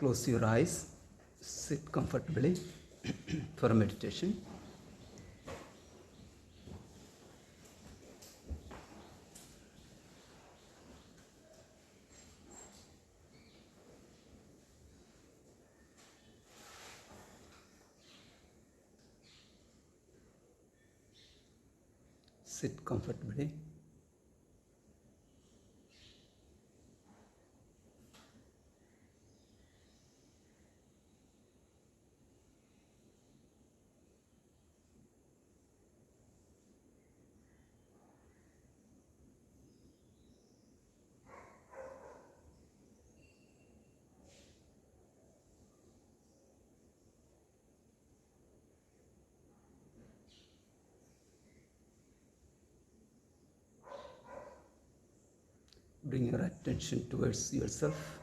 Close your eyes, sit comfortably for meditation. Sit comfortably. Bring your attention towards yourself.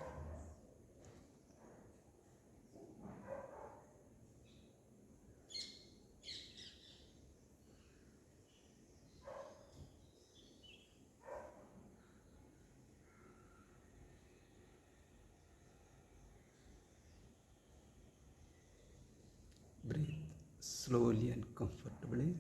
Breathe slowly and comfortably.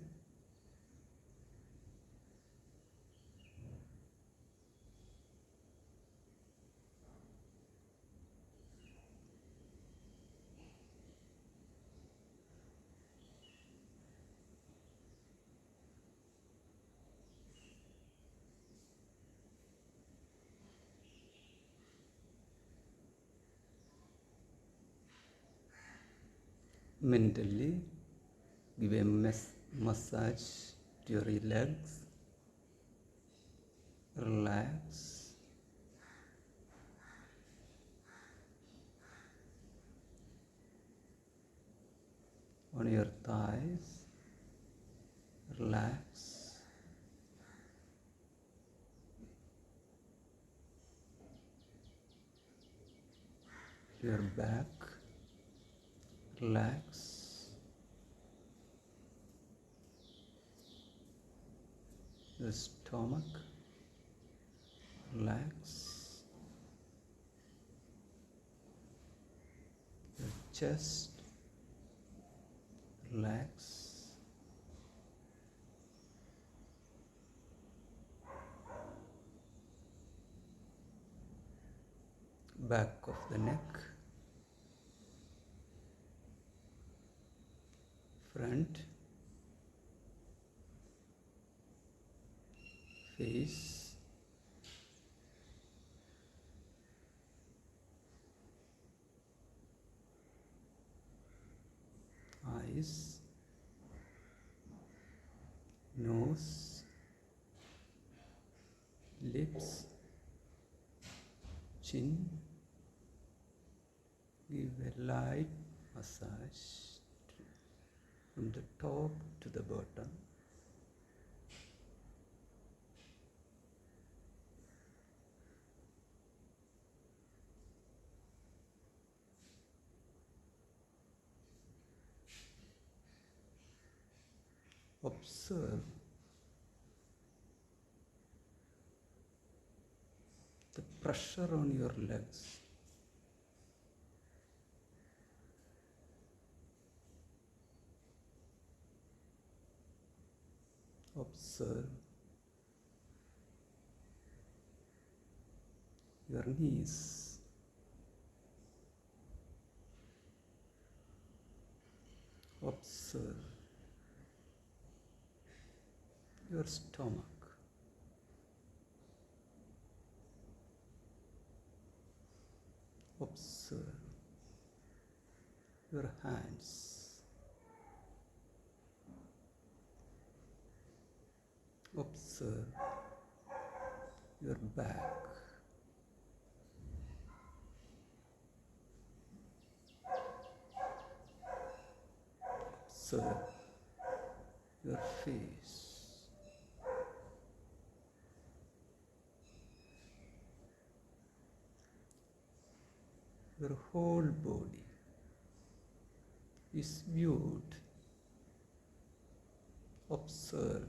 Mentally, give a massage to your legs. Relax. On your thighs. Relax. Your back. Relax. Your stomach. Relax. Your chest. Relax. Back of the neck. Front. Face. Eyes. Nose. Lips. Chin. Give a light massage from the top to the bottom. Observe the pressure on your legs. Observe your knees. Observe your stomach. Observe your hands. Observe your back. Observe your face. Your whole body is viewed, observed.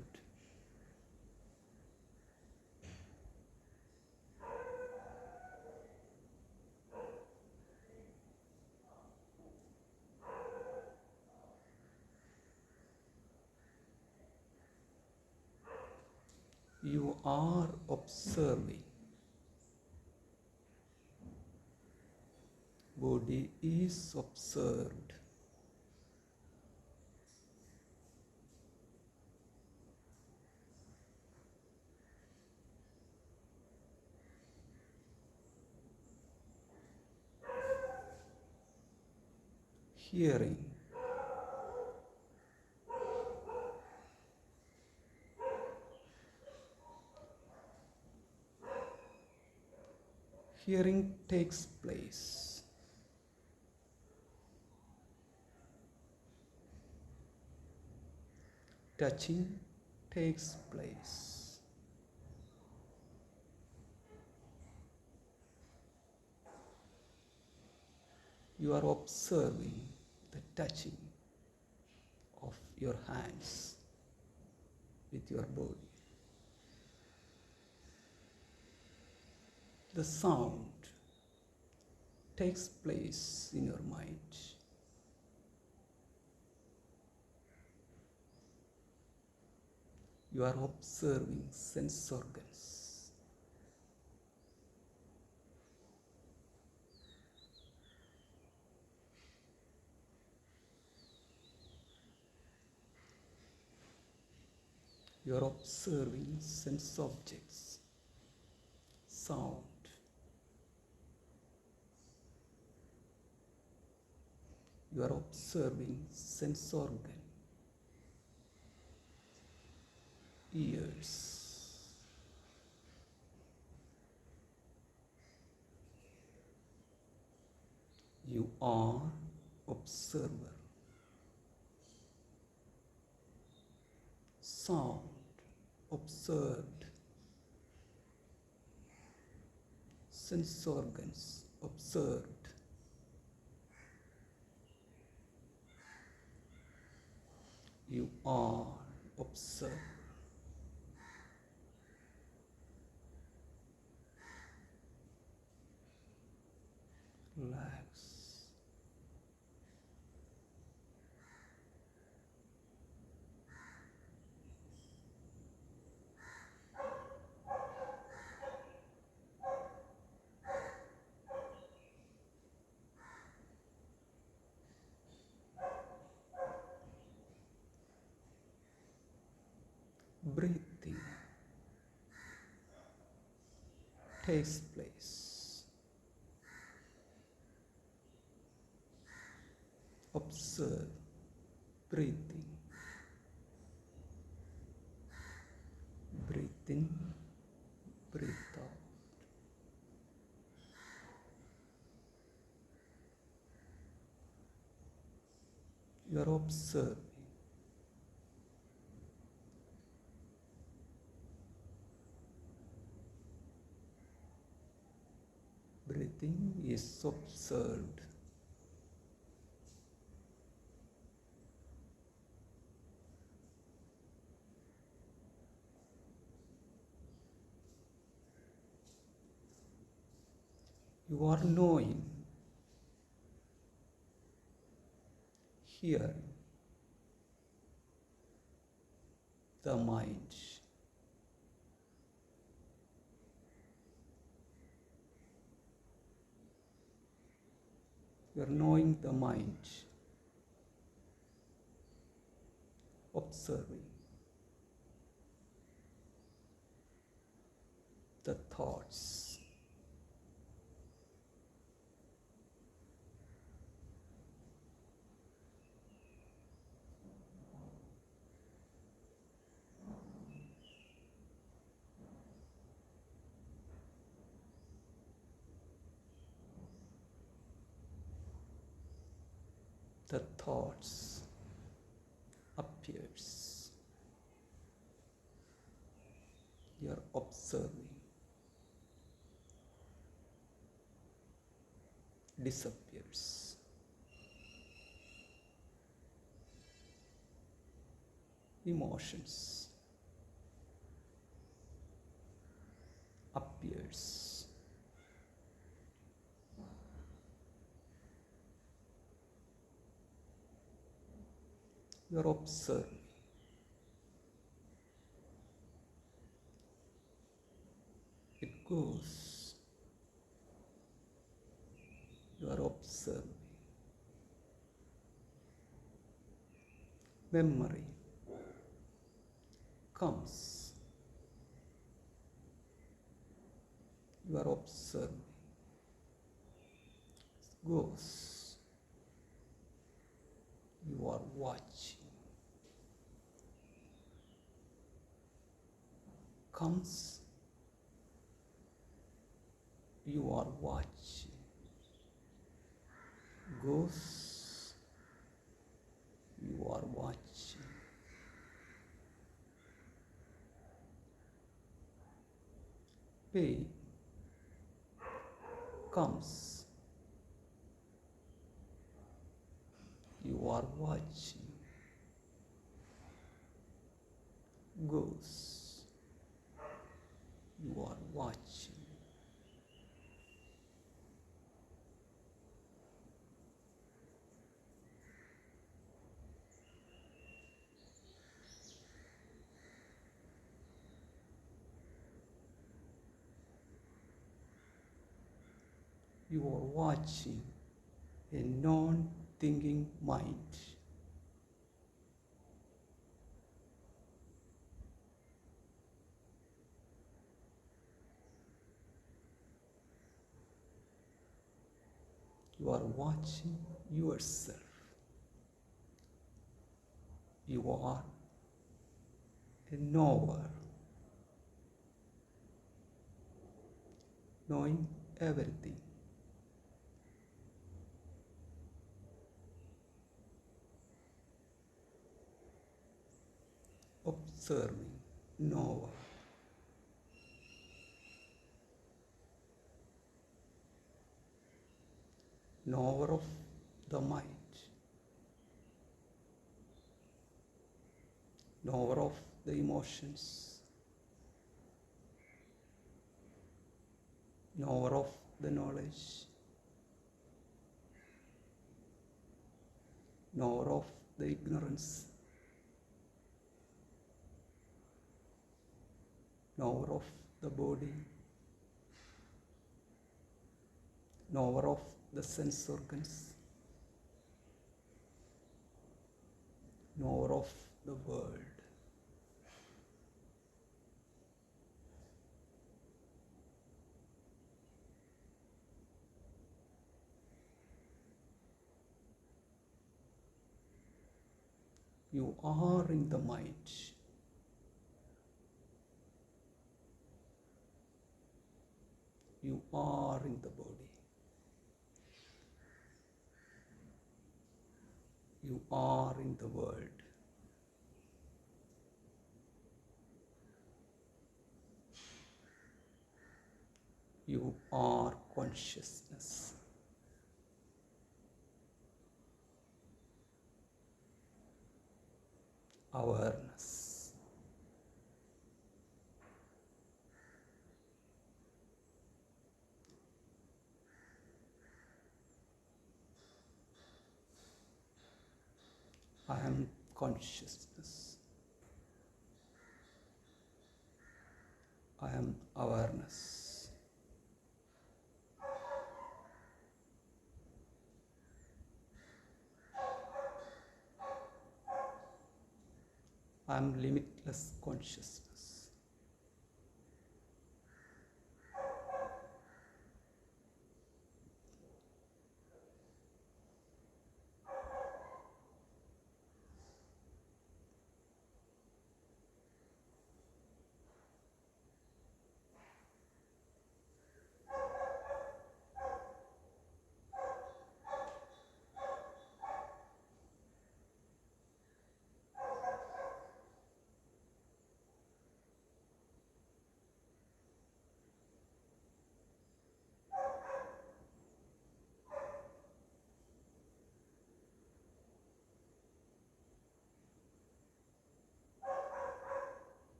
You are observing. Body is observed. Hearing. Hearing takes place. Touching takes place. You are observing the touching of your hands with your body. The sound takes place in your mind. You are observing sense organs. You are observing sense objects, sound. You are observing sense organ, ears. You are observer. Sound observed. Sense organs observed. You are observer. Relax. Breathing takes place. Observe breathing. Breathe in, breathe out. You are observing. Breathing is observed. You are knowing, hearing the mind. You are knowing the mind, observing the thoughts. The thoughts appears. You are observing. Disappears. Emotions appears. You are observing. goes. You are observing. Memory comes. You are observing. Goes. You are watching. Comes. You are watching. Goes. You are watching. Pain comes. You are watching. Goes. You are watching. You are watching a non-thinking mind. You are watching yourself. You are a knower, knowing everything. Observing, knower. Knower of the mind. Knower of the emotions. Knower of the knowledge. Knower of the ignorance. Knower of the body. Knower of the sense organs. Knower of the world. You are in the mind. You are in the body. You are in the world. You are consciousness. Awareness. I am consciousness. I am awareness. I am limitless consciousness.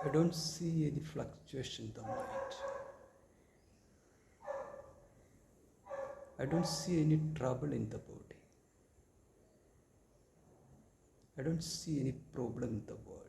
I don't see any fluctuation in the mind. I don't see any trouble in the body. I don't see any problem in the world.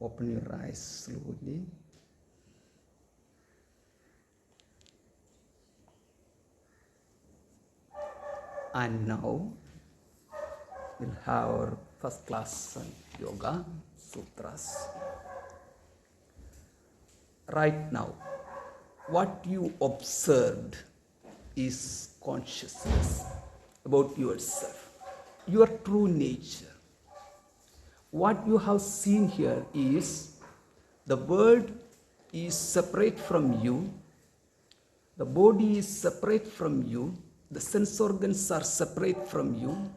Open your eyes slowly. And now we'll have our first class on yoga sutras. Right now, what you observed is consciousness about yourself, your true nature. What you have seen here is the world is separate from you, the body is separate from you, the sense organs are separate from you,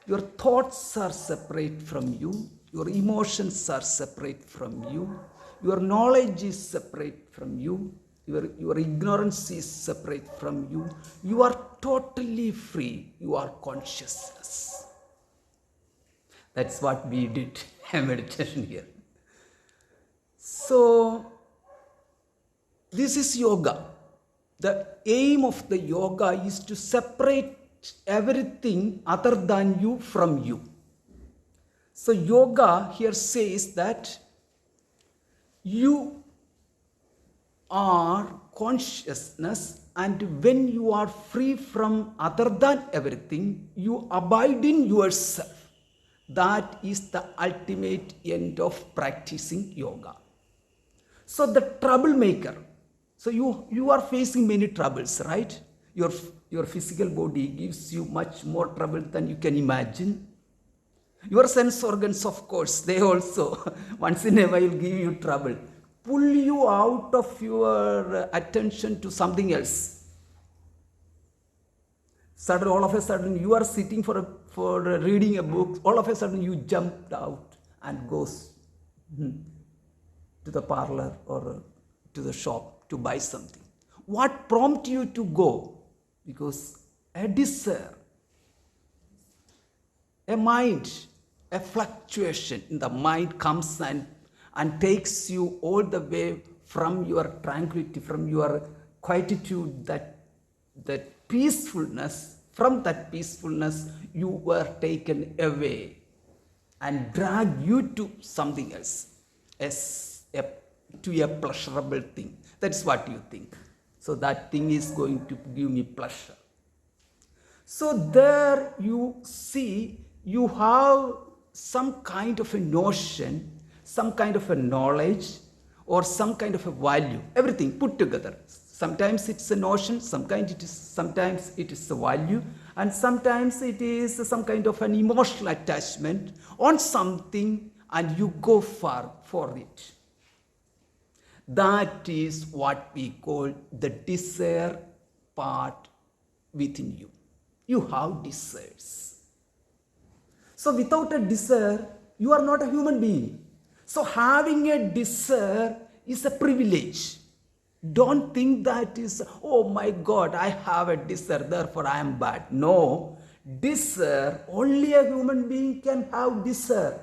your thoughts are separate from you, your emotions are separate from you, your knowledge is separate from you, your ignorance is separate from you. You are totally free. You are consciousness. That's what we did meditation here. So, this is yoga. The aim of the yoga is to separate everything other than you from you. So, yoga here says that you are consciousness, and when you are free from other than everything, you abide in yourself. That is the ultimate end of practicing yoga. So the troublemaker, so you are facing many troubles, right? Your physical body gives you much more trouble than you can imagine. Your sense organs, of course, they also once in a while give you trouble. Pull you out of your attention to something else. Suddenly, all of a sudden, you are sitting for reading a book. All of a sudden, you jumped out and goes to the parlor or to the shop to buy something. What prompted you to go? Because a desire, a mind, a fluctuation in the mind comes and takes you all the way from your tranquility, from your quietude, that peacefulness. From that peacefulness, you were taken away and dragged you to something else, to a pleasurable thing. That's what you think. So that thing is going to give me pleasure. So there you see, you have some kind of a notion, some kind of a knowledge, or some kind of a value, everything put together. Sometimes it's a notion, sometimes it is a value, and sometimes it is some kind of an emotional attachment on something, and you go for it. That is what we call the desire part within you. You have desires. So without a desire, you are not a human being. So having a desire is a privilege. Don't think that is, oh my God, I have a desire, therefore I am bad. No, desire, only a human being can have desire.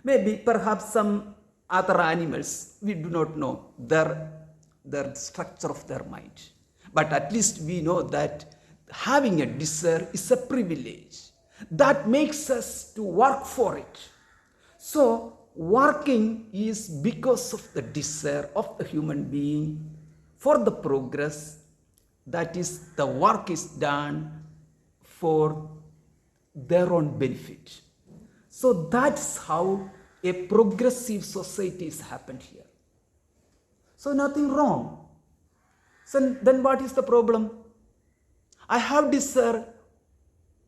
Maybe perhaps some other animals, we do not know their structure of their mind. But at least we know that having a desire is a privilege. that makes us to work for it. So working is because of the desire of the human being for the progress. That is, the work is done for their own benefit. So that's how a progressive society has happened here. So nothing wrong. So then what is the problem? I have desire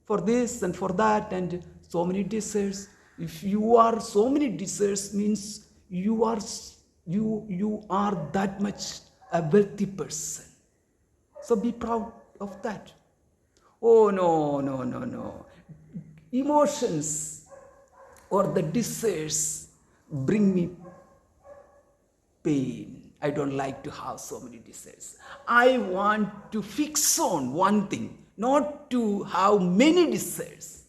for this and for that and so many desires. If you are so many desires, means you are that much a wealthy person. So be proud of that. Oh no. Emotions or the desires bring me pain. I don't like to have so many desires. I want to fix on one thing, not to have many desires.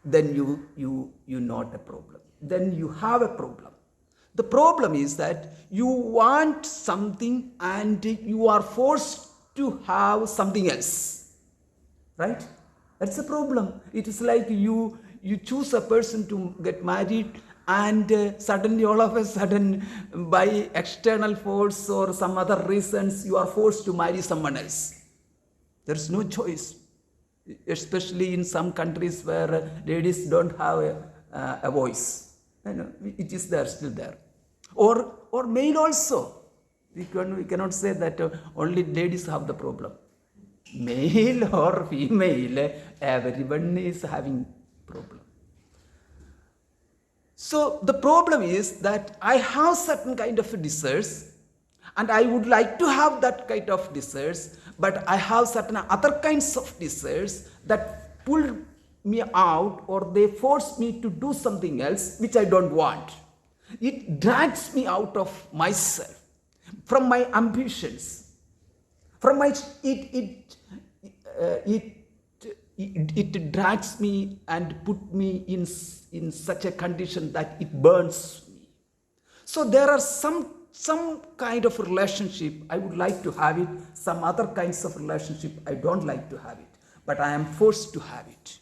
Then you not a problem. Then you have a problem. The problem is that you want something and you are forced to have something else. Right? That's a problem. It is like you choose a person to get married and suddenly all of a sudden by external force or some other reasons you are forced to marry someone else. There's no choice, especially in some countries where ladies don't have a voice. It is there, still there. Or male also. We cannot say that only ladies have the problem. Male or female, everyone is having problem. So the problem is that I have certain kind of desires and I would like to have that kind of desires, but I have certain other kinds of desires that pull me out or they force me to do something else which I don't want. It drags me out of myself, from my ambitions, from my it drags me and put me in such a condition that it burns me. So there are some kind of relationship I would like to have it, some other kinds of relationship I don't like to have it, but I am forced to have it.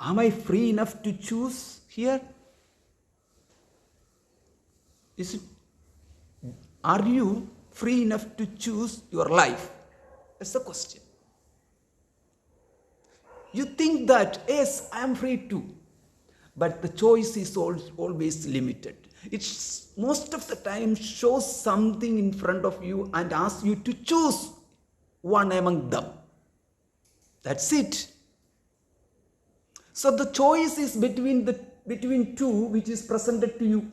Am I free enough to choose here? Are you free enough to choose your life? That's the question. You think that, yes, I am free too, but the choice is always limited. It's most of the time shows something in front of you and asks you to choose one among them. That's it. So the choice is between two which is presented to you,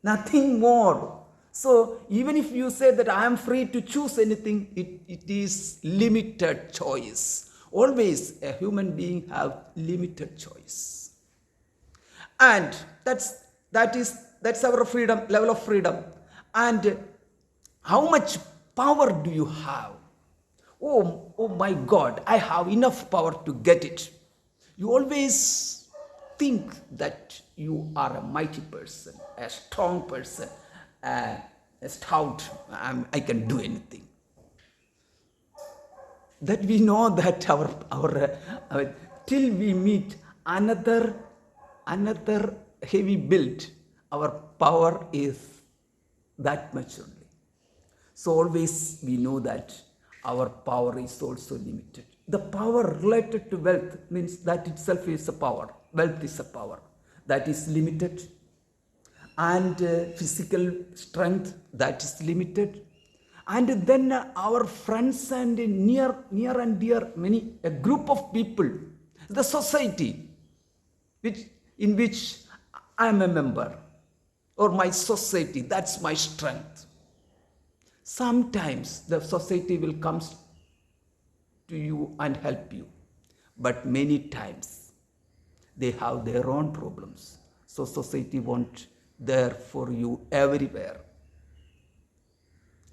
nothing more. So even if you say that I am free to choose anything, it is limited choice. Always a human being have limited choice. And that's our freedom, level of freedom. And how much power do you have? Oh my God, I have enough power to get it. You always think that you are a mighty person, a strong person, a stout, I can do anything. That we know that our till we meet another heavy build, our power is that much only. So always we know that our power is also limited. The power related to wealth means that itself is a power. Wealth is a power that is limited, and physical strength that is limited. And then our friends and near and dear, a group of people, the society in which I am a member, or my society, that's my strength. Sometimes the society will come to you and help you, but many times they have their own problems. So society won't there for you everywhere.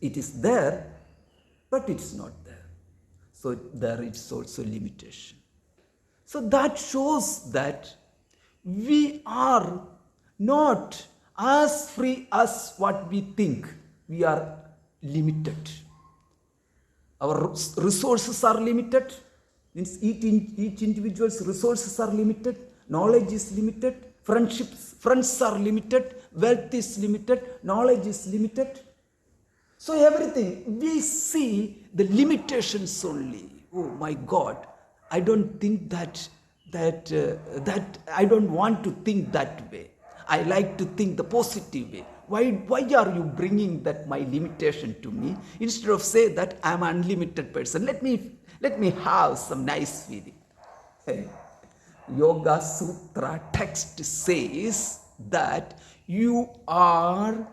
It is there, but it's not there. So there is also limitation. So that shows that we are not as free as what we think. We are limited. Our resources are limited. Means each individual's resources are limited, knowledge is limited, friends are limited, wealth is limited, knowledge is limited. So everything, we see the limitations only. Oh my God, I don't think that I don't want to think that way. I like to think the positive way. Why are you bringing that my limitation to me instead of say that I'm an unlimited person? Let me have some nice feeling. Hey. Yoga Sutra text says that you are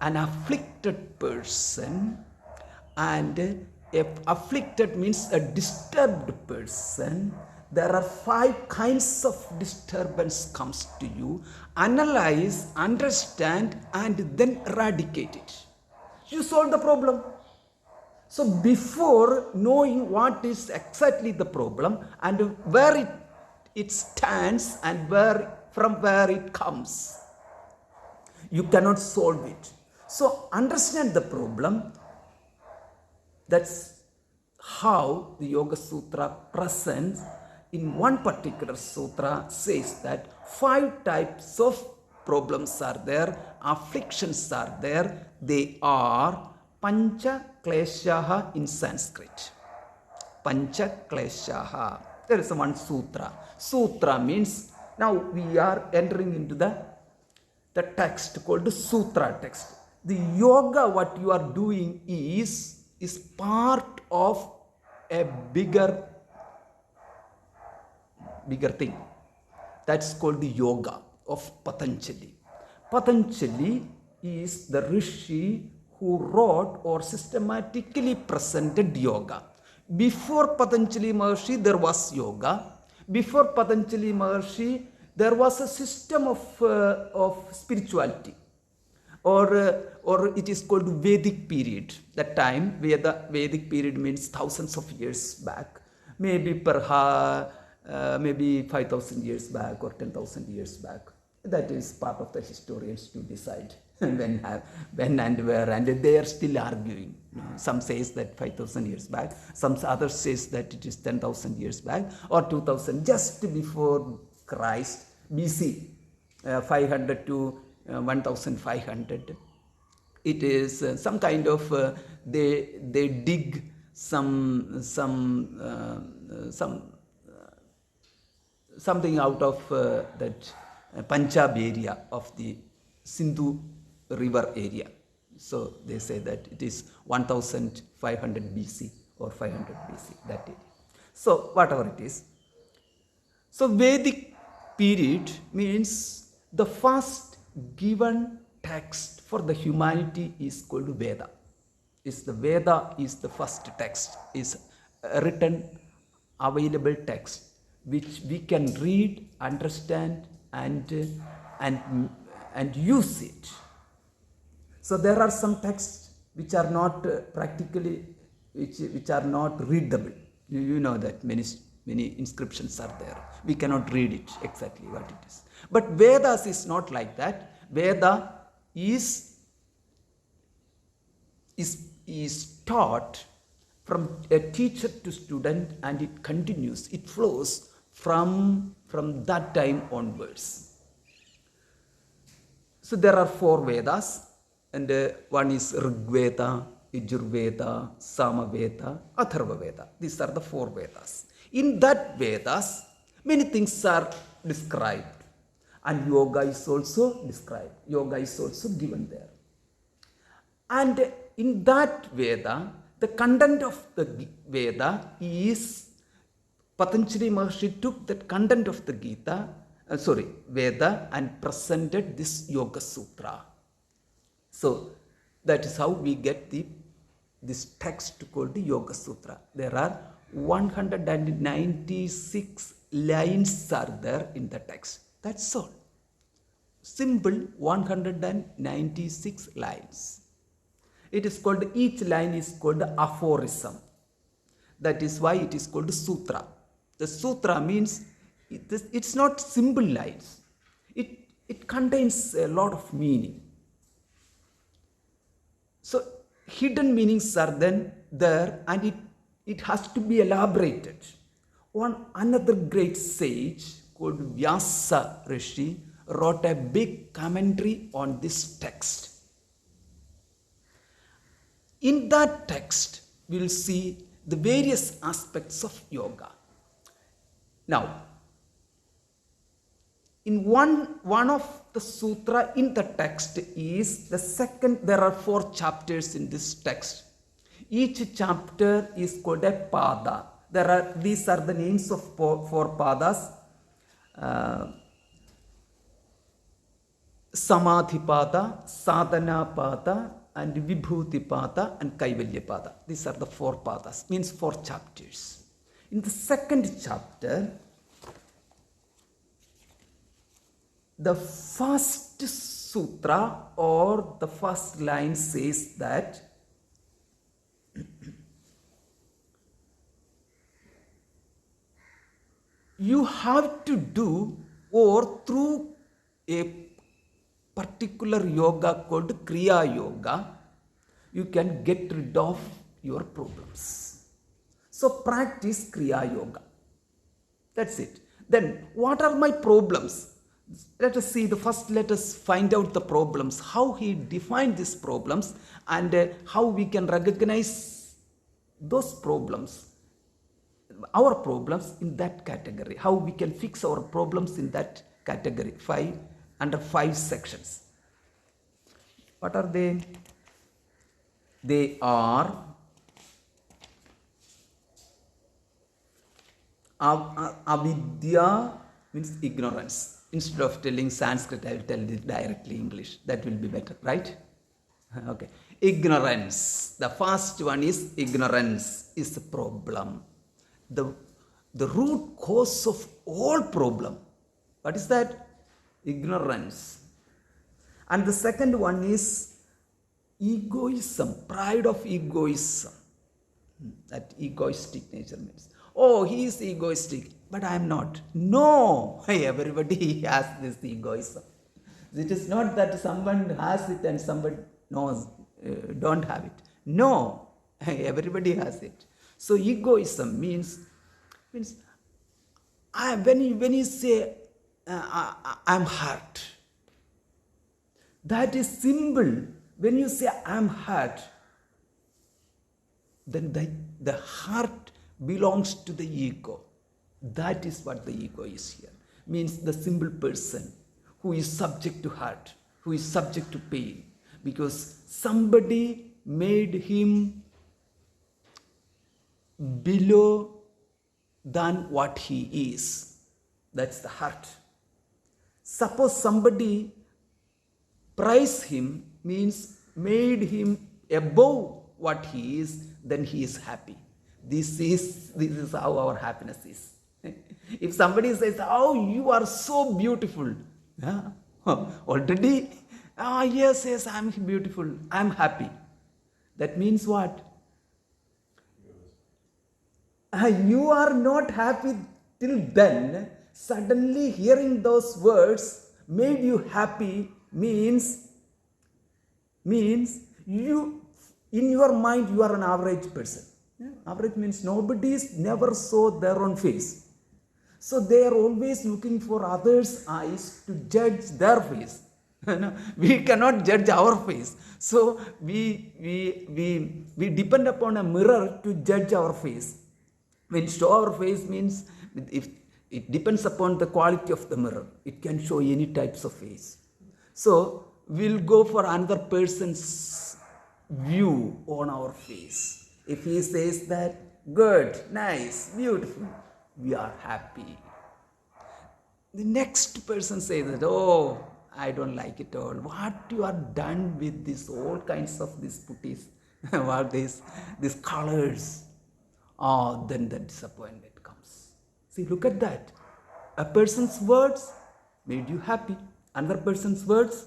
an afflicted person, and if afflicted means a disturbed person, there are 5 kinds of disturbance comes to you. Analyze, understand, and then eradicate it. You solve the problem. So before knowing what is exactly the problem and where it stands and from where it comes, you cannot solve it. So understand the problem. That's how the Yoga Sutra presents in one particular sutra says that 5 types of problems are there, afflictions are there. They are Pancha Kleshaha in Sanskrit. Pancha Kleshaha. There is one sutra. Sutra means, now we are entering into the text called the sutra text. The yoga, what you are doing is part of a bigger thing. That's called the yoga of Patanjali. Patanjali is the rishi who wrote or systematically presented yoga. Before Patanjali Maharshi, there was yoga. Before Patanjali Maharshi, there was a system of spirituality, or it is called Vedic period. That time, Vedic period means thousands of years back, maybe perhaps maybe 5,000 years back or 10,000 years back. That is part of the historians to decide when and where, and they are still arguing. Some says that 5,000 years back, some others says that it is 10,000 years back or 2,000, just before Christ, BC, 500 to 1,500. It is some kind of they dig something out of that Punjab area of the Sindhu river area. So they say that it is 1500 BC or 500 BC, that area. So whatever it is. So Vedic period means the first given text for the humanity is called Veda. The Veda is the first text, is a written available text which we can read, understand, and use it. So there are some texts which are not practically, which are not readable. You know that many inscriptions are there. We cannot read it exactly what it is. But Vedas is not like that. Veda is taught from a teacher to student, and it continues. It flows from that time onwards. So there are 4 Vedas, and one is Rig Veda, Yajurveda, Samaveda, Atharva Veda. These are the 4 Vedas. In that Vedas, many things are described, and yoga is also described. Yoga is also given there. And in that Veda, the content of the Veda is, Patanjali Maharshi took that content of the Veda and presented this Yoga Sutra. So that is how we get this text called the Yoga Sutra. There are 196 lines are there in the text. That's all. Simple 196 lines. It is called, each line is called aphorism. That is why it is called sutra. The sutra means it's not simple lines. It contains a lot of meaning. So hidden meanings are then there, and it has to be elaborated. One another great sage called Vyasa Rishi wrote a big commentary on this text. In that text, we'll see the various aspects of yoga. Now, in one of the sutra in the text is the second, there are 4 chapters in this text. Each chapter is called a pada. These are the names of 4 padas. Samadhipada, Sadhanapada, and Vibhutipada and Kaivalyapada. These are the 4 padas, means 4 chapters. In the second chapter, the first sutra or the first line says that you have to do, or through a particular yoga called Kriya Yoga, you can get rid of your problems. So practice Kriya Yoga. That's it. Then what are my problems? Let us see, let us find out the problems, how he defined these problems, and how we can recognize those problems, our problems in that category, how we can fix our problems in that category, under 5 sections. What are they? They are avidya, means ignorance. Instead of telling Sanskrit, I will tell it directly English. That will be better, right? Okay. Ignorance. The first one is ignorance is a problem. The root cause of all problem. What is that? Ignorance. And the second one is egoism, pride of egoism. That egoistic nature means, oh, he is egoistic, but I am not. No, everybody has this egoism. It is not that someone has it and somebody don't have it. No, everybody has it. So egoism means when you say I'm hurt, that is symbol. When you say I'm hurt, then the heart belongs to the ego. That is what the ego is here. Means the simple person who is subject to hurt, who is subject to pain, because somebody made him below than what he is. That's the heart. Suppose somebody praised him, means made him above what he is, then he is happy. This is how our happiness is. If somebody says, oh, you are so beautiful, already, yes, I'm beautiful, I'm happy. That means what? You are not happy till then. Suddenly hearing those words made you happy means you, in your mind, you are an average person. Average means nobody never saw their own face. So they are always looking for others' eyes to judge their face. We cannot judge our face. So we depend upon a mirror to judge our face. When show our face means, if it depends upon the quality of the mirror, it can show any types of face. So we'll go for another person's view on our face. If he says that, good, nice, beautiful, we are happy. The next person says that, oh, I don't like it all. What you are done with this, all kinds of these putties, what these colors. Oh, then the disappointment comes. See, look at that. A person's words made you happy. Another person's words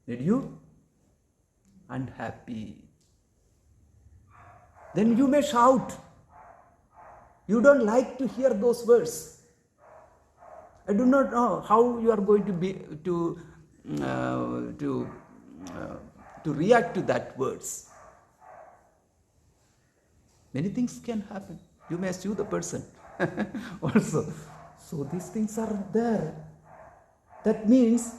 made you unhappy. Then you may shout. You don't like to hear those words. I do not know how you are going to be to react to that words. Many things can happen. You may sue the person also. So these things are there. That means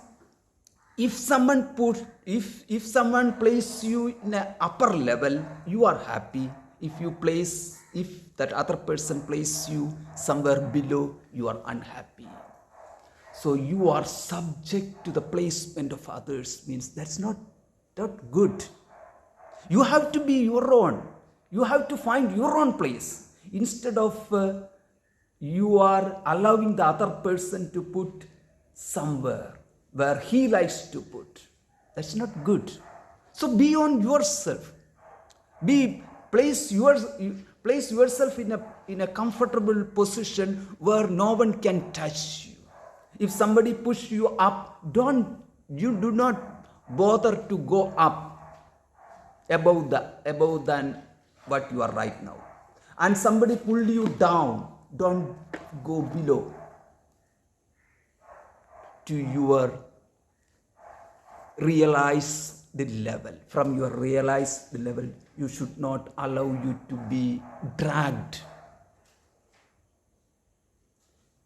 if someone places you in an upper level, you are happy. If that other person places you somewhere below, you are unhappy. So you are subject to the placement of others, means that's not good. You have to be your own. You have to find your own place. Instead of you are allowing the other person to put somewhere where he likes to put. That's not good. So be on yourself. Place yourself in a comfortable position where no one can touch you. If somebody push you up, you do not bother to go up above than what you are right now. And somebody pulled you down, don't go below to your realized level. From your realized level, you should not allow you to be dragged.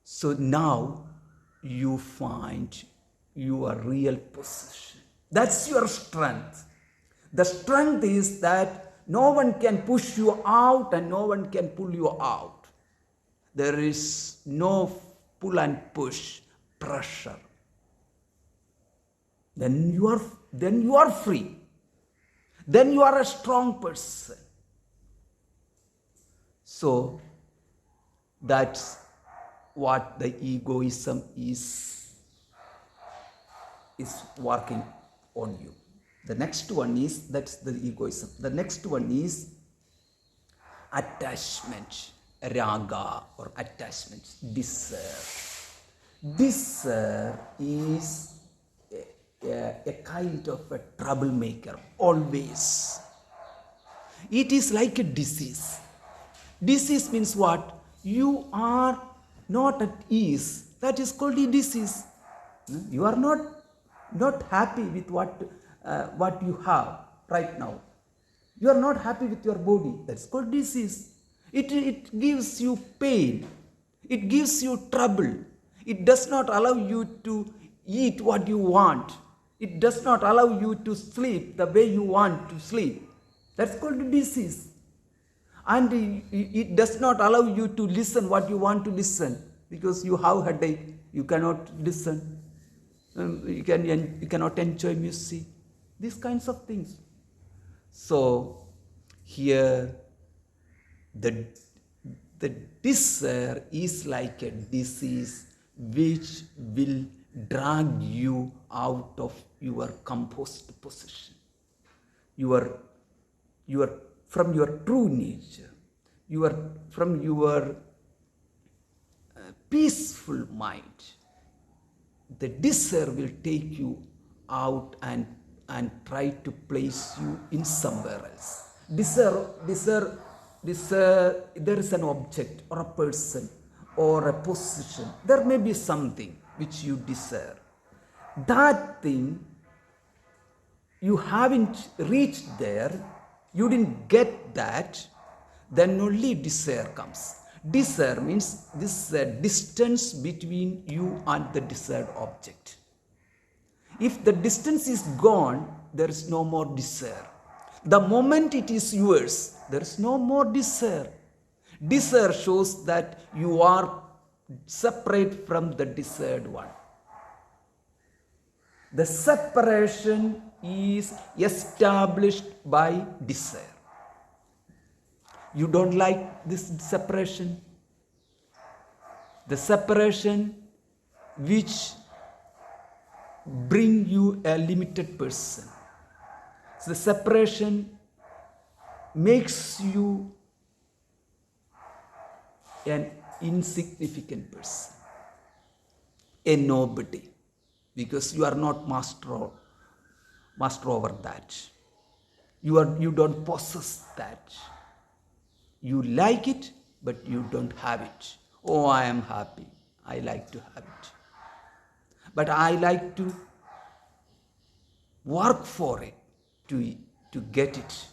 So now you find your real position. That's your strength. The strength is that no one can push you out and no one can pull you out. There is no pull and push, pressure. Then you are free. Then you are a strong person. So that's what the egoism is working on you. The next one is, that's the egoism. The next one is attachment, raga or attachment, desire. Desire is a kind of a troublemaker, always. It is like a disease. Disease means what? You are not at ease. That is called a disease. You are not happy with what you have right now. You are not happy with your body. That's called disease. It gives you pain. It gives you trouble. It does not allow you to eat what you want. It does not allow you to sleep the way you want to sleep. That's called disease. And it does not allow you to listen what you want to listen, because you have headache. You cannot listen. You cannot enjoy music. These kinds of things. So here the desire is like a disease which will drag you out of your composed position. From your true nature, from your peaceful mind. The desire will take you out and try to place you in somewhere else. Desire, there is an object or a person or a position. There may be something which you desire. That thing, you haven't reached there, you didn't get that, then only desire comes. Desire means this distance between you and the desired object. If the distance is gone, there is no more desire. The moment it is yours, there is no more desire. Desire shows that you are separate from the desired one. The separation is established by desire. You don't like this separation. The separation which bring you a limited person. So the separation makes you an insignificant person, a nobody, because you are not master over that. You don't possess that. You like it, but you don't have it. Oh, I am happy. I like to have it. But I like to work for it, to get it.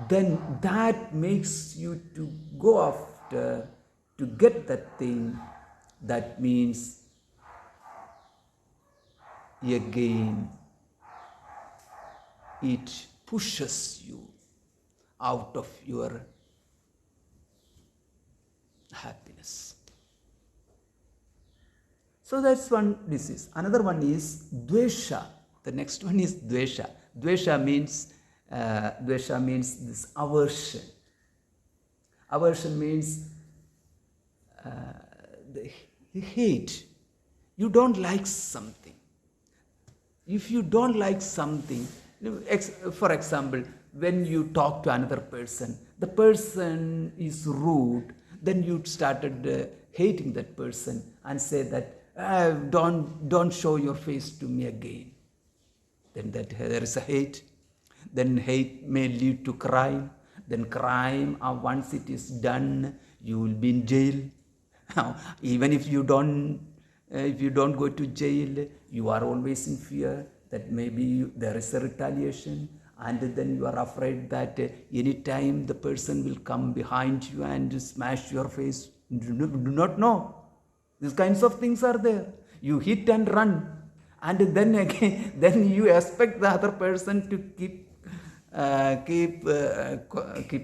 then that makes you to go after to get that thing. That means again it pushes you out of your happiness. So that's one disease. Another one is dvesha. The next one is dvesha. Dvesha means this aversion. Aversion means the hate. You don't like something. If you don't like something, for example, when you talk to another person, the person is rude, then you started hating that person and say that, don't show your face to me again. Then there is a hate. Then hate may lead to crime. Then crime, once it is done, you will be in jail. Even if you don't go to jail, you are always in fear that maybe there is a retaliation, and then you are afraid that any time the person will come behind you and smash your face. Do not know. These kinds of things are there. You hit and run, and then again, then you expect the other person to keep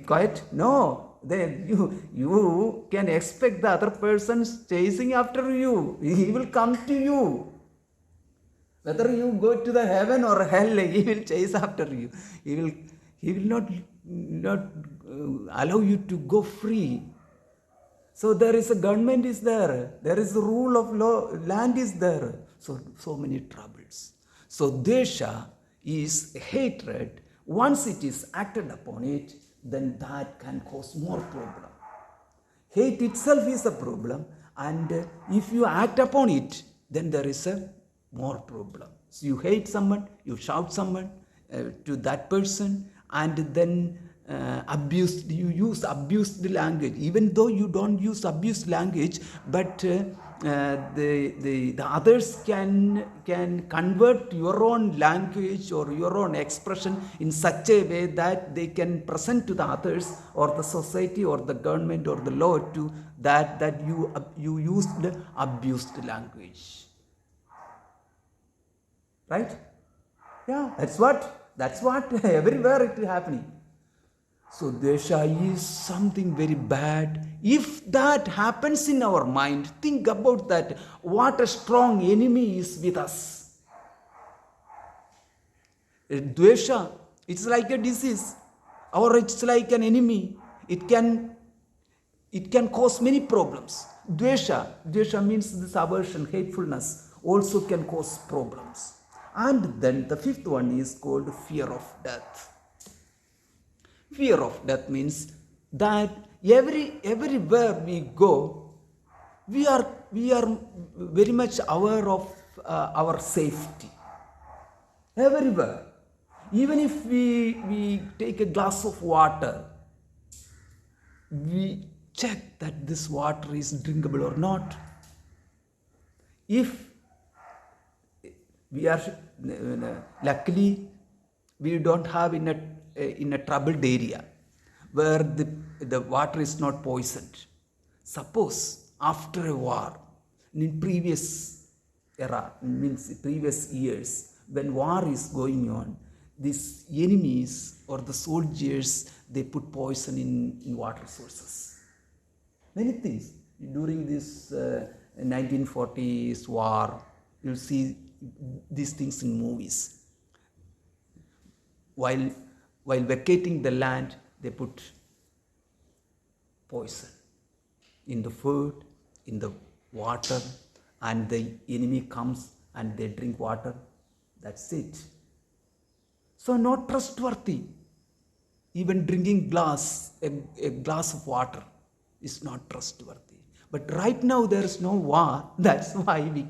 quiet. No, then you can expect the other person chasing after you. He will come to you. Whether you go to the heaven or hell, he will chase after you. He will not allow you to go free. So there is a government is there. There is the rule of law. Land is there. So many troubles. So dvesha is hatred. Once it is acted upon it, then that can cause more problem. Hate itself is a problem, and if you act upon it, then there is a more problem. So you hate someone, you shout someone to that person, and then you use abused language. Even though you don't use abused language, but the others can convert your own language or your own expression in such a way that they can present to the others or the society or the government or the law to that you used abused language. Right? Yeah, that's what everywhere it is happening. So dvesha is something very bad. If that happens in our mind, think about that. What a strong enemy is with us. Dvesha, it's like a disease, or it's like an enemy. It can cause many problems. Dvesha means this aversion, hatefulness, also can cause problems. And then the fifth one is called fear of death. Fear of death means that everywhere we go, we are very much aware of our safety. Everywhere. Even if we take a glass of water, we check that this water is drinkable or not. If we are luckily we don't have in a troubled area where the water is not poisoned. Suppose after a war, in previous era, means previous years, when war is going on, these enemies or the soldiers, they put poison in water sources. Many things. During this 1940s war, you'll see these things in movies. While vacating the land, they put poison in the food, in the water, and the enemy comes and they drink water. That's it. So not trustworthy. Even drinking a glass of water is not trustworthy. But right now there is no war. That's why we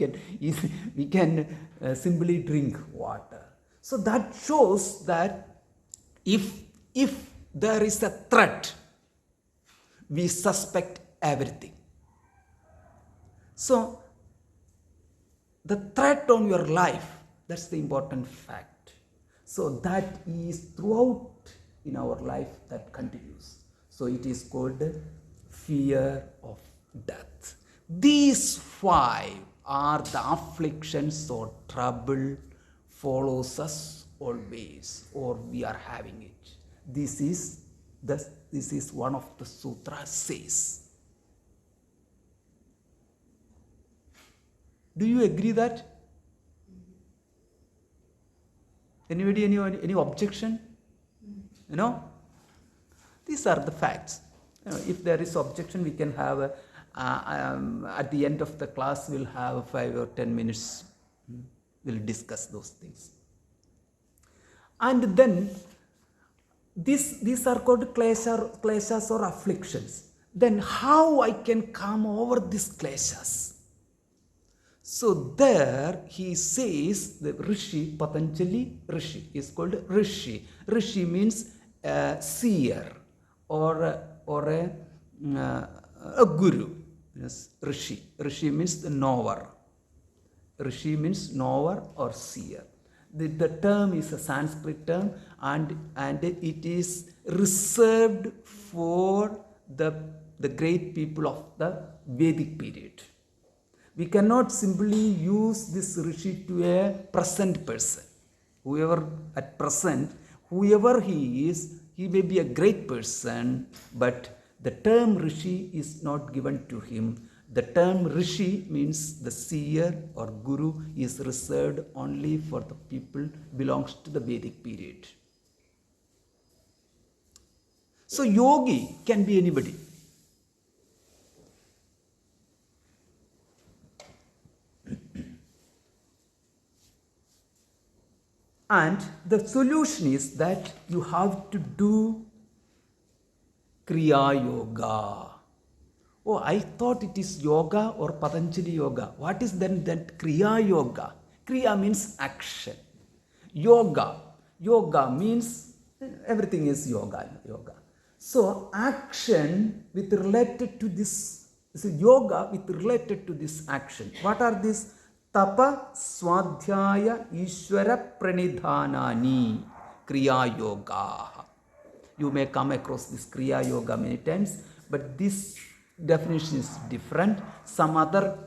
can simply drink water. So that shows that if there is a threat, we suspect everything. So the threat on your life, that's the important fact. So that is throughout in our life that continues. So it is called fear of death. These 5 are the afflictions or trouble follows us always, or we are having it. This is one of the sutras says. Do you agree that? Anybody, any objection? These are the facts. If there is objection, we can have at the end of the class, we'll have 5 or 10 minutes. We'll discuss those things. And then these are called kleshas or afflictions. Then how I can come over these kleshas? So there he says, the Rishi, Patanjali Rishi is called Rishi. Rishi means seer or a guru. Yes, Rishi. Rishi means the knower. Rishi means knower or seer. The term is a Sanskrit term, and it is reserved for the great people of the Vedic period. We cannot simply use this Rishi to a present person. Whoever at present, whoever he is, he may be a great person, but the term Rishi is not given to him. The term Rishi means the seer or guru is reserved only for the people belongs to the Vedic period. So yogi can be anybody. And the solution is that you have to do Kriya Yoga. Oh, I thought it is yoga or Patanjali Yoga. What is then that Kriya Yoga? Kriya means action. Yoga means everything is yoga. So action with related to this, yoga with related to this action. What are these? Tapa, Swadhyaya, Ishvara, Pranidhanani, Kriya Yoga. You may come across this Kriya Yoga many times, but this definition is different. Some other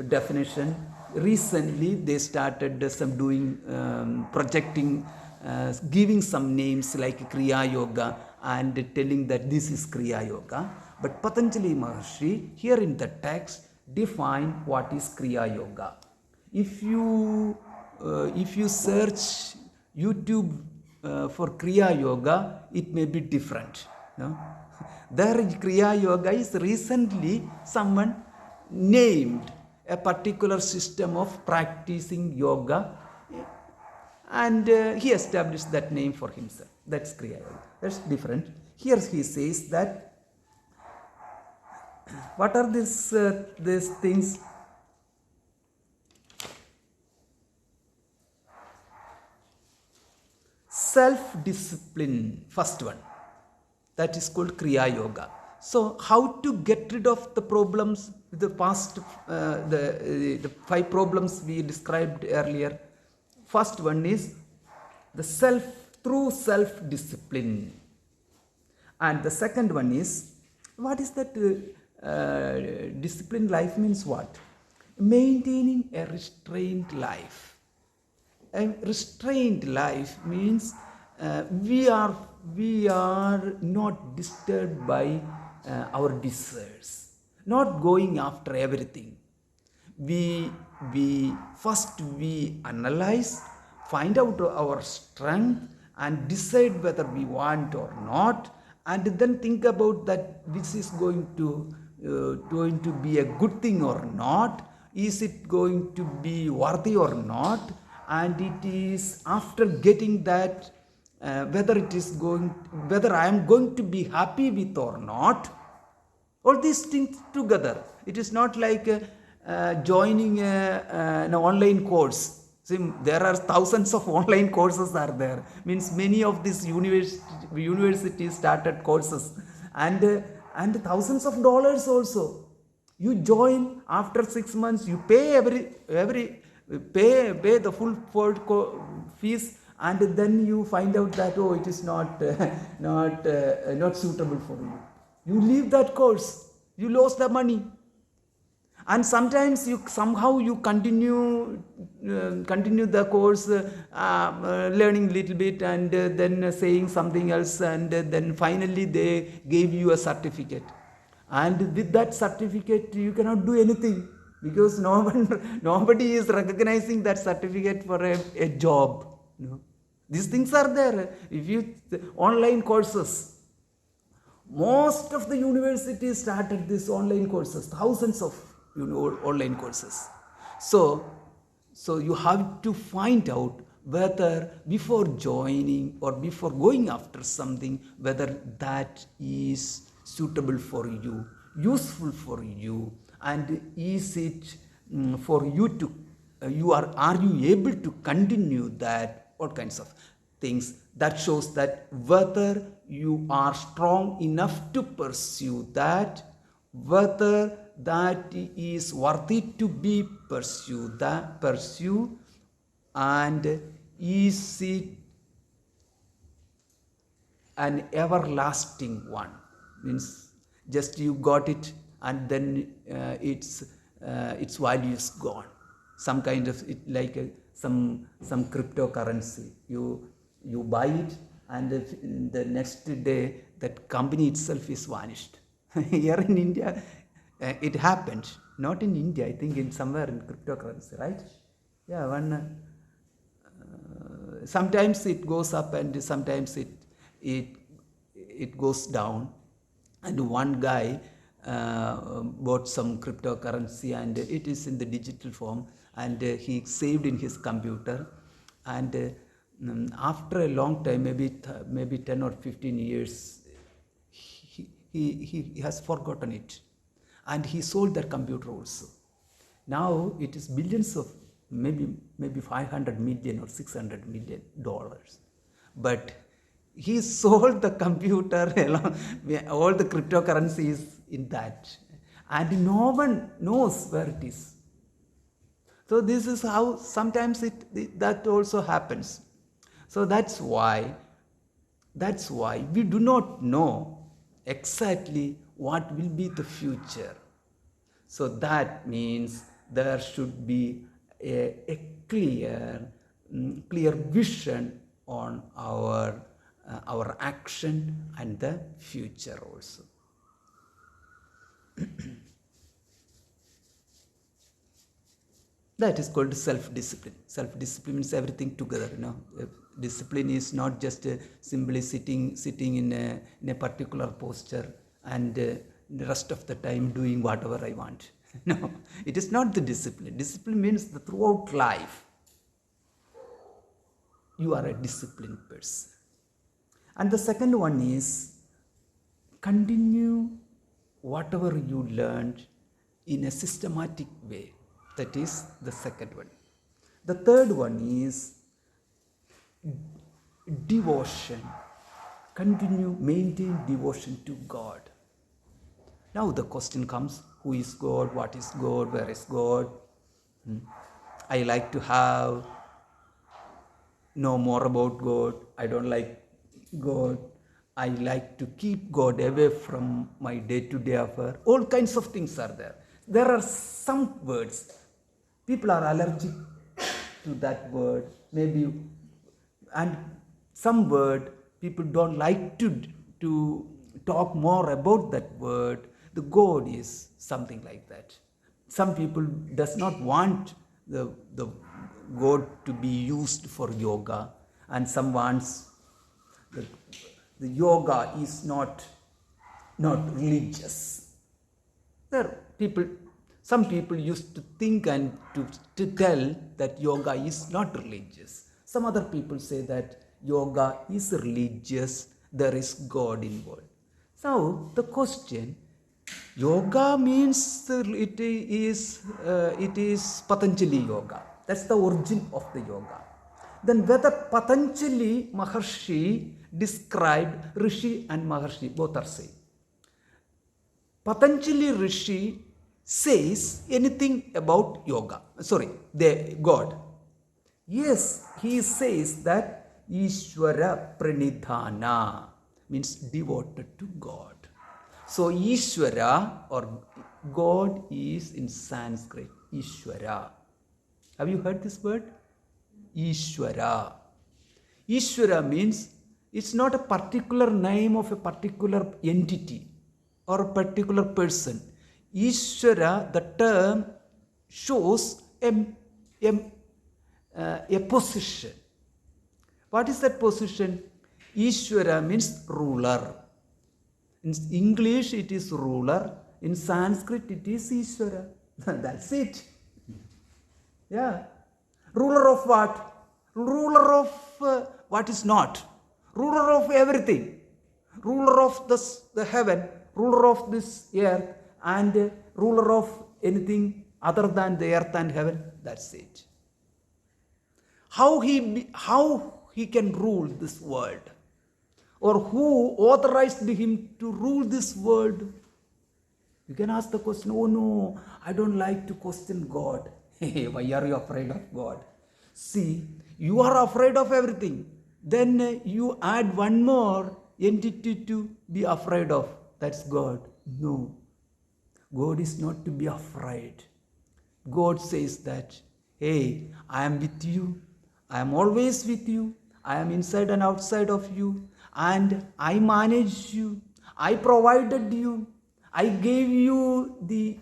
definition, recently they started some doing, projecting, giving some names like Kriya Yoga and telling that this is Kriya Yoga. But Patanjali Maharshi here in the text define what is Kriya Yoga. If you search YouTube for Kriya Yoga, it may be different. No? There Kriya Yoga is recently someone named a particular system of practicing yoga, and he established that name for himself. That's Kriya Yoga. That's different. Here he says that what are these things? Self-discipline, first one. That is called Kriya Yoga. So how to get rid of the problems, the past, the 5 problems we described earlier. First one is through self-discipline. And the second one is, what is that disciplined life means what? Maintaining a restrained life. A restrained life means we are not disturbed by our desires, not going after everything. We first analyze, find out our strength, and decide whether we want or not, and then think about that this is going to be a good thing or not. Is it going to be worthy or not? And it is after getting that whether I am going to be happy with or not. All these things together. It is not like joining an online course. See, there are thousands of online courses are there. Means many of these universities started courses, and thousands of dollars also. You join after 6 months. You pay pay the full fees, and then you find out that, oh, it is not not suitable for you. You leave that course, you lose the money. And sometimes you somehow you continue the course, learning little bit, and then saying something else, and then finally they gave you a certificate, and with that certificate you cannot do anything, because no one nobody is recognizing that certificate for a job. No, these things are there. If you online courses, most of the universities started these online courses, thousands of online courses. So you have to find out whether before joining or before going after something, whether that is suitable for you, useful for you, and is it for you to are you able to continue that, all kinds of things. That shows that whether you are strong enough to pursue that, whether that is worthy to be pursued, and is it an everlasting one. Means just you got it and then its value is gone. Some kind of it, like some cryptocurrency. You buy it, and the next day that company itself is vanished. Here in India, it happened. Not in India, I think in somewhere in cryptocurrency, right? Yeah, sometimes it goes up and sometimes it goes down. And one guy bought some cryptocurrency, and it is in the digital form, and he saved in his computer, and after a long time, maybe 10 or 15 years, he has forgotten it, and he sold that computer also. Now it is billions of, maybe 500 million or 600 million dollars, but he sold the computer along all the cryptocurrencies in that, and no one knows where it is. So this is how sometimes that also happens. So that's why we do not know exactly what will be the future. So that means there should be a clear vision on our action and the future also. That is called self-discipline. Self-discipline means everything together. Discipline is not just simply sitting in a particular posture and the rest of the time doing whatever I want. No, it is not the discipline. Discipline means that throughout life you are a disciplined person. And the second one is continue whatever you learned in a systematic way. That is the second one. The third one is devotion. Maintain devotion to God. Now the question comes, who is God? What is God? Where is God? I like to know more about God. I don't like God. I like to keep God away from my day-to-day affair. All kinds of things are there. There are some words. People are allergic to that word, maybe, and some word people don't like to talk more about that word. The God is something like that. Some people does not want the God to be used for yoga, and some wants the yoga is not religious. Some people used to think and to tell that yoga is not religious. Some other people say that yoga is religious, there is God involved. So the question, yoga means it is Patanjali yoga. That's the origin of the yoga. Then whether Patanjali Maharshi described Rishi and Maharshi, both are same. Patanjali Rishi says anything about yoga, God. Yes, he says that Ishwara Pranidhana means devoted to God. So Ishwara or God is in Sanskrit Ishwara. Have you heard this word? Ishwara. Ishwara means it's not a particular name of a particular entity or a particular person. Ishwara, the term shows a position. What is that position? Ishwara means ruler. In English it is ruler. In Sanskrit it is Ishwara. That's it. Yeah. Ruler of what? Ruler of what is not. Ruler of everything. Ruler of the heaven. Ruler of this earth. And ruler of anything other than the earth and heaven. That's it. How he can rule this world? Or who authorized him to rule this world? You can ask the question, oh no, I don't like to question God. Why are you afraid of God? See, you are afraid of everything. Then you add one more entity to be afraid of. That's God. No. God is not to be afraid. God says that, hey, I am with you. I am always with you. I am inside and outside of you. And I manage you. I provided you. I gave you the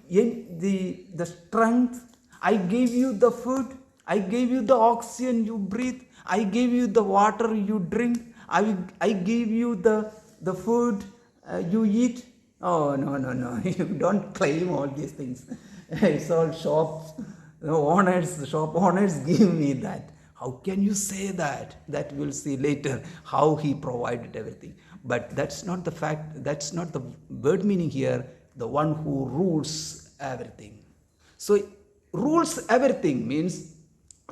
strength. I gave you the food. I gave you the oxygen you breathe. I gave you the water you drink. I gave you the food you eat. Oh, no. You don't claim all these things. It's all shops. Shop owners give me that. How can you say that? That we'll see later, how he provided everything. But that's not the fact, that's not the word meaning here, the one who rules everything. So, rules everything means,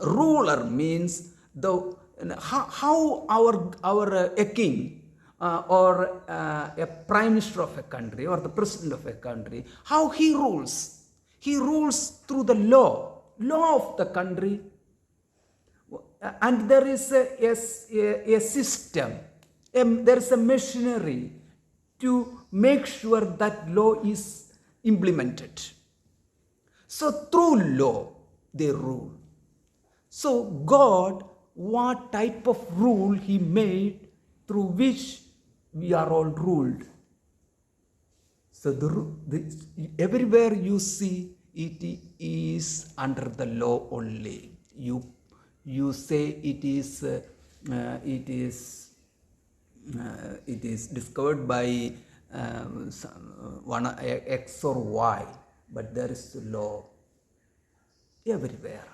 ruler means how a king or a prime minister of a country or the president of a country, how he rules. He rules through the law of the country. And there is a system, there is a machinery to make sure that law is implemented. So through law, they rule. So God, what type of rule he made through which we are all ruled? So everywhere you see, it is under the law only. You say it is discovered by one X or Y, but there is law everywhere.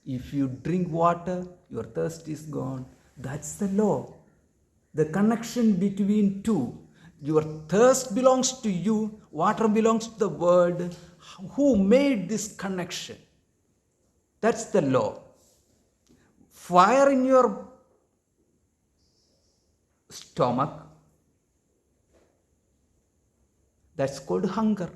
If you drink water, your thirst is gone. That's the law. The connection between two. Your thirst belongs to you, water belongs to the world. Who made this connection? That's the law. Fire in your stomach, that's called hunger.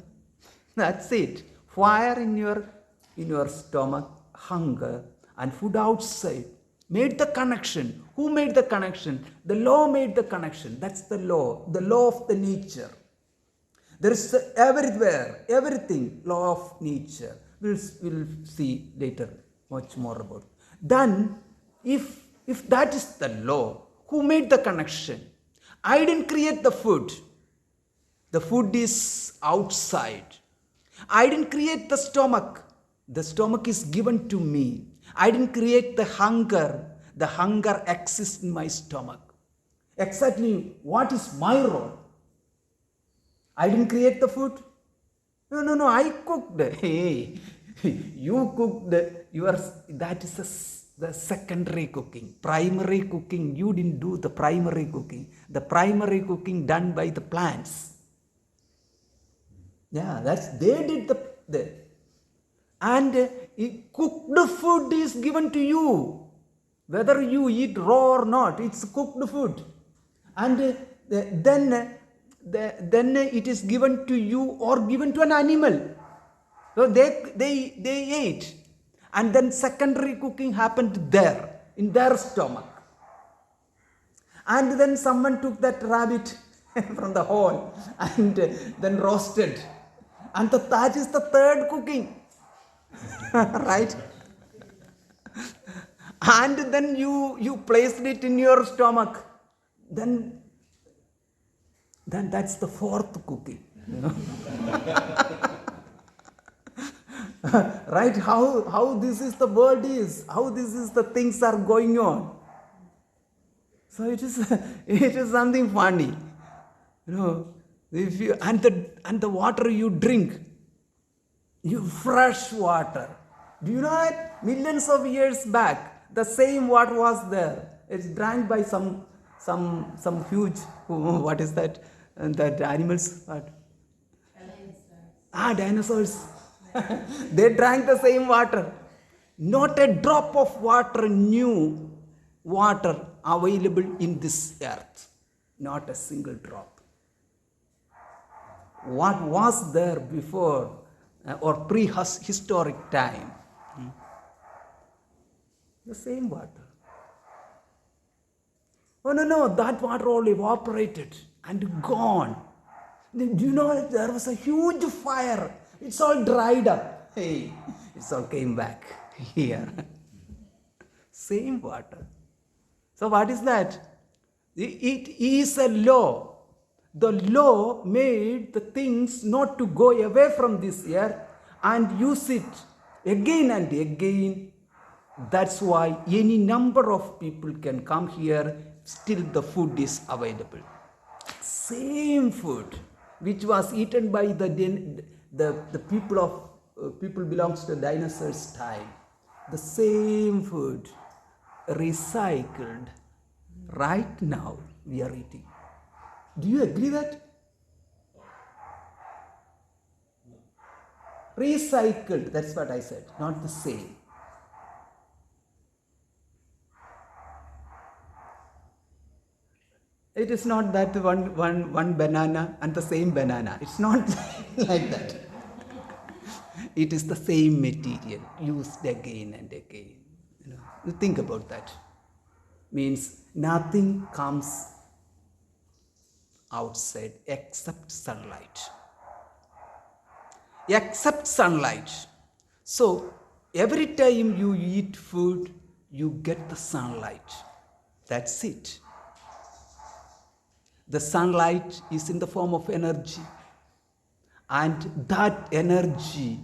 That's it. Fire in your stomach, hunger, and food outside. Made the connection. Who made the connection? The law made the connection. That's the law of the nature. There is everywhere, everything, law of nature. We'll see later much more about it. Then, if that is the law, who made the connection? I didn't create the food. The food is outside. I didn't create the stomach. The stomach is given to me. I didn't create the hunger. The hunger exists in my stomach. Exactly what is my role? I didn't create the food. No, I cooked. Hey, you cooked. That is the secondary cooking. Primary cooking, you didn't do the primary cooking. The primary cooking done by the plants. Yeah, they did the and cooked food is given to you. Whether you eat raw or not, it's cooked food. And then it is given to you or given to an animal. So they ate. And then secondary cooking happened there, in their stomach. And then someone took that rabbit from the hole and then roasted. And that is the third cooking. Right? And then you placed it in your stomach. Then that's the fourth cooking. You know? Right? How this is the world is, how this is the things are going on. So it is something funny. You know, if you and the water you drink, you fresh water. Do you know that millions of years back, the same water was there. It's drank by some huge, what is that? That animals, what? Dinosaurs. They drank the same water. Not a drop of water, new water available in this earth. Not a single drop. What was there before or prehistoric time? The same water. Oh no, that water all evaporated and gone. Do you know there was a huge fire? It's all dried up. Hey, it's all came back here. Same water. So what is that? It is a law. The law made the things not to go away from this earth and use it again and again. That's why any number of people can come here, still the food is available. Same food which was eaten by the people belongs to dinosaurs' time. The same food recycled right now we are eating. Do you agree that? Recycled, that's what I said, not the same. It is not that one banana and the same banana. It's not like that. It is the same material used again and again. You think about that. Means nothing comes outside except sunlight. Except sunlight. So every time you eat food, you get the sunlight. That's it. The sunlight is in the form of energy. And that energy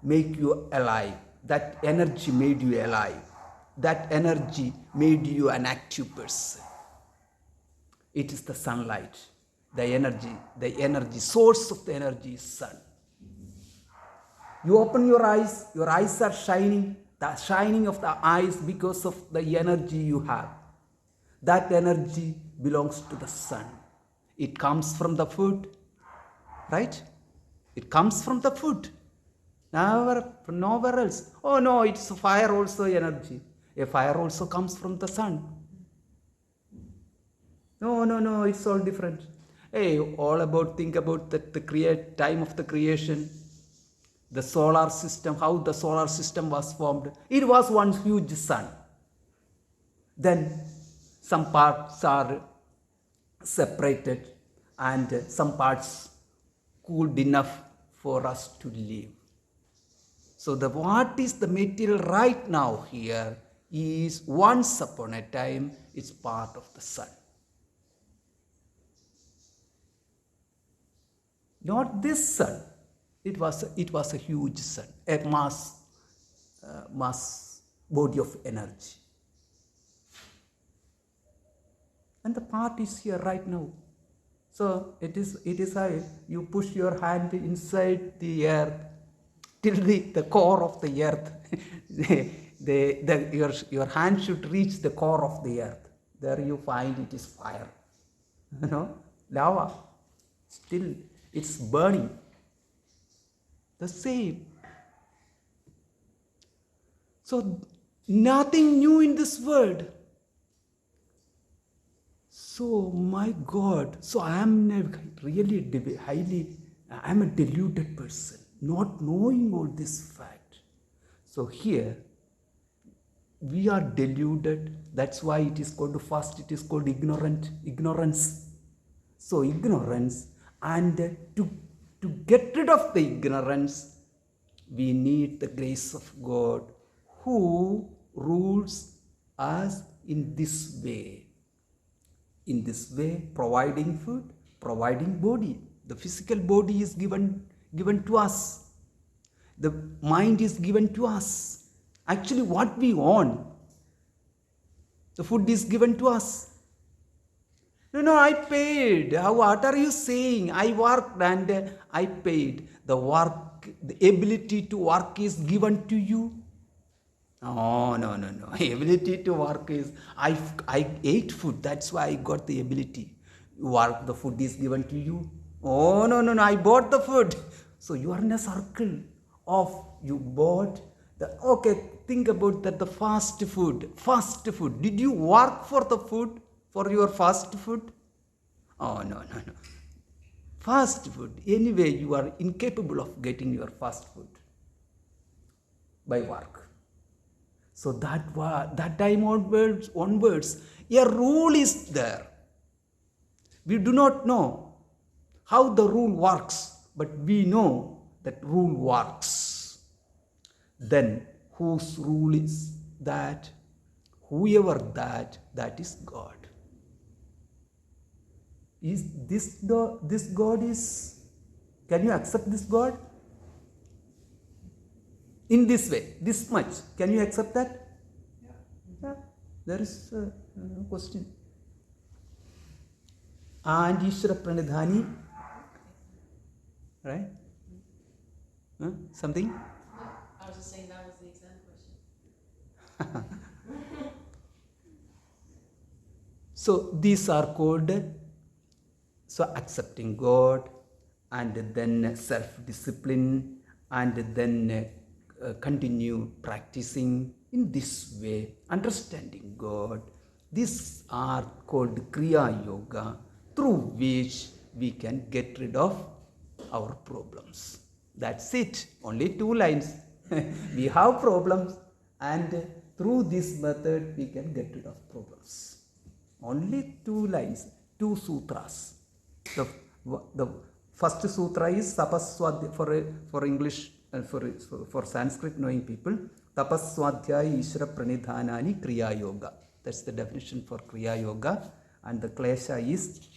make you alive. That energy made you alive. That energy made you an active person. It is the sunlight. The energy, source of the energy is sun. You open your eyes are shining. The shining of the eyes because of the energy you have. That energy belongs to the sun. It comes from the food, right? It comes from the food. Nowhere else. Oh no, it's fire also energy. A fire also comes from the sun. No, it's all different. Hey, think about the time of the creation. The solar system, how the solar system was formed. It was one huge sun. Then some parts are separated and some parts cooled enough for us to live. So what is the material right now here is once upon a time it's part of the sun. Not this sun. It was a huge sun, a mass body of energy. And the part is here right now. So it is how you push your hand inside the earth till the core of the earth. Your hand should reach the core of the earth. There you find it is fire. Lava. Still, it's burning. The same. So nothing new in this world. So my God, so I am really I am a deluded person, not knowing all this fact. So here, we are deluded That's why it is called fast, it is called ignorance. So ignorance, and to get rid of the ignorance, we need the grace of God who rules us in this way. In this way, providing food, providing body. The physical body is given to us. The mind is given to us. Actually, what we want, the food is given to us. No, I paid. What are you saying? I worked and I paid. The work, the ability to work is given to you. No. Ability to work is, I ate food. That's why I got the ability. Work, the food is given to you. Oh, no, I bought the food. So you are in a circle of, you bought the, okay, think about that, the fast food. Did you work for the food, for your fast food? Oh, no. Fast food, anyway, you are incapable of getting your fast food by work. So that time onwards, a rule is there. We do not know how the rule works, but we know that rule works. Then whose rule is that? Whoever that is God. Is this God is, can you accept this God? In this way, this much, can you accept that? Yeah. There is a question. And Ishvara Pranidhani, right? Something? I was just saying that was the exam question. So these are called, so accepting God, and then self-discipline, and then continue practicing in this way, understanding God. These are called Kriya Yoga, through which we can get rid of our problems. That's it. Only 2 lines. We have problems, and through this method we can get rid of problems. Only 2 lines, 2 sutras. The first sutra is Tapaswadhyaya, for English and for Sanskrit knowing people. Tapaswadhyaya Ishvara Pranidhanani Kriya Yoga. That's the definition for Kriya Yoga. And the klesha is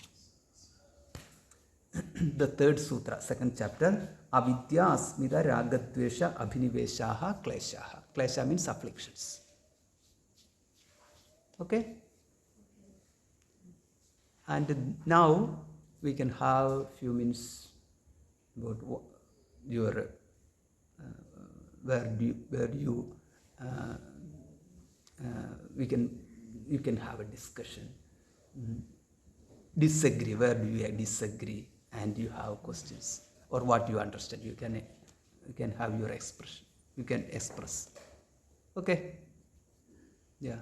the 3rd sutra, 2nd chapter. Avidya asmita ragadvesha abhiniveshaha kleshaha. Klesha means afflictions. Okay? And now we can have a few minutes about your you can have a discussion. Disagree, where do you disagree, and you have questions, or what you understand, you can have your expression, you can express. Okay? Yeah.